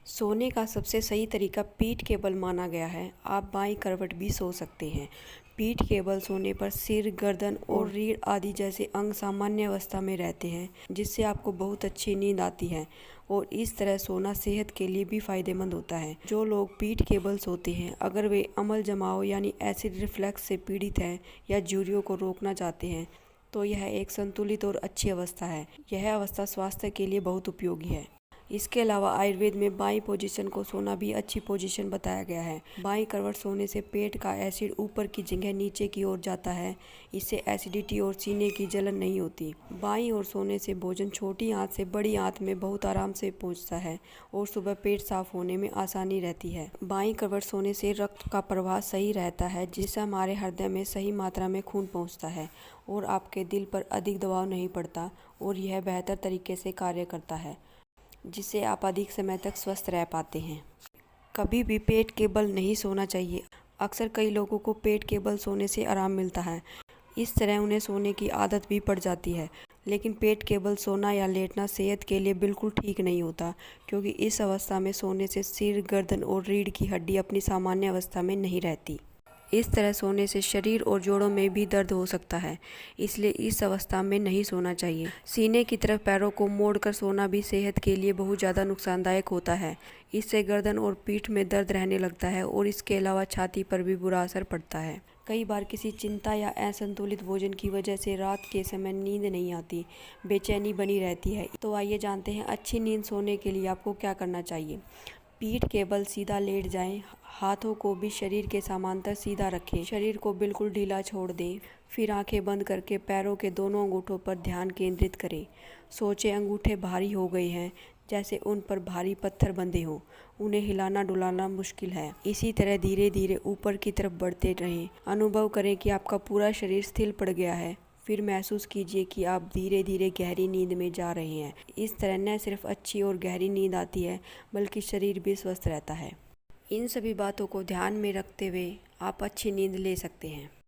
सोने का सबसे सही तरीका पीठ के बल माना गया है। आप बाईं करवट भी सो सकते हैं। पीठ के बल सोने पर सिर, गर्दन और रीढ़ आदि जैसे अंग सामान्य अवस्था में रहते हैं, जिससे आपको बहुत अच्छी नींद आती है और इस तरह सोना सेहत के लिए भी फायदेमंद होता है। जो लोग पीठ के बल सोते हैं, अगर वे अम्ल जमाव यानी एसिड रिफ्लक्स से पीड़ित हैं या झुर्रियों को रोकना चाहते हैं, तो यह एक संतुलित और अच्छी अवस्था है। यह अवस्था स्वास्थ्य के लिए बहुत उपयोगी है। इसके अलावा आयुर्वेद में बाईं पोजीशन को सोना भी अच्छी पोजीशन बताया गया है। बाईं करवट सोने से पेट का एसिड ऊपर की जगह नीचे की ओर जाता है। इससे एसिडिटी और सीने की जलन नहीं होती। बाईं ओर सोने से भोजन छोटी आंत से बड़ी आंत में बहुत आराम से पहुंचता है और सुबह पेट साफ होने में आसानी रहती है। बाईं करवट सोने से रक्त का प्रवाह सही रहता है, जिससे हमारे हृदय में सही मात्रा में खून पहुँचता है और आपके दिल पर अधिक दबाव नहीं पड़ता और यह बेहतर तरीके से कार्य करता है, जिससे आप अधिक समय तक स्वस्थ रह पाते हैं। कभी भी पेट के बल नहीं सोना चाहिए। अक्सर कई लोगों को पेट के बल सोने से आराम मिलता है। इस तरह उन्हें सोने की आदत भी पड़ जाती है। लेकिन पेट के बल सोना या लेटना सेहत के लिए बिल्कुल ठीक नहीं होता, क्योंकि इस अवस्था में सोने से सिर, गर्दन और रीढ़ की हड्डी अपनी सामान्य अवस्था में नहीं रहती। इस तरह सोने से शरीर और जोड़ों में भी दर्द हो सकता है, इसलिए इस अवस्था में नहीं सोना चाहिए। सीने की तरफ पैरों को मोड़कर सोना भी सेहत के लिए बहुत ज़्यादा नुकसानदायक होता है। इससे गर्दन और पीठ में दर्द रहने लगता है और इसके अलावा छाती पर भी बुरा असर पड़ता है। कई बार किसी चिंता या असंतुलित भोजन की वजह से रात के समय नींद नहीं आती, बेचैनी बनी रहती है। तो आइए जानते हैं अच्छी नींद सोने के लिए आपको क्या करना चाहिए। पीठ के बल सीधा लेट जाएं, हाथों को भी शरीर के समांतर सीधा रखें, शरीर को बिल्कुल ढीला छोड़ दें। फिर आंखें बंद करके पैरों के दोनों अंगूठों पर ध्यान केंद्रित करें। सोचें अंगूठे भारी हो गए हैं, जैसे उन पर भारी पत्थर बंधे हों। उन्हें हिलाना डुलाना मुश्किल है। इसी तरह धीरे धीरे ऊपर की तरफ बढ़ते रहें। अनुभव करें कि आपका पूरा शरीर स्थिर पड़ गया है। फिर महसूस कीजिए कि आप धीरे धीरे गहरी नींद में जा रहे हैं। इस तरह न सिर्फ अच्छी और गहरी नींद आती है, बल्कि शरीर भी स्वस्थ रहता है। इन सभी बातों को ध्यान में रखते हुए आप अच्छी नींद ले सकते हैं।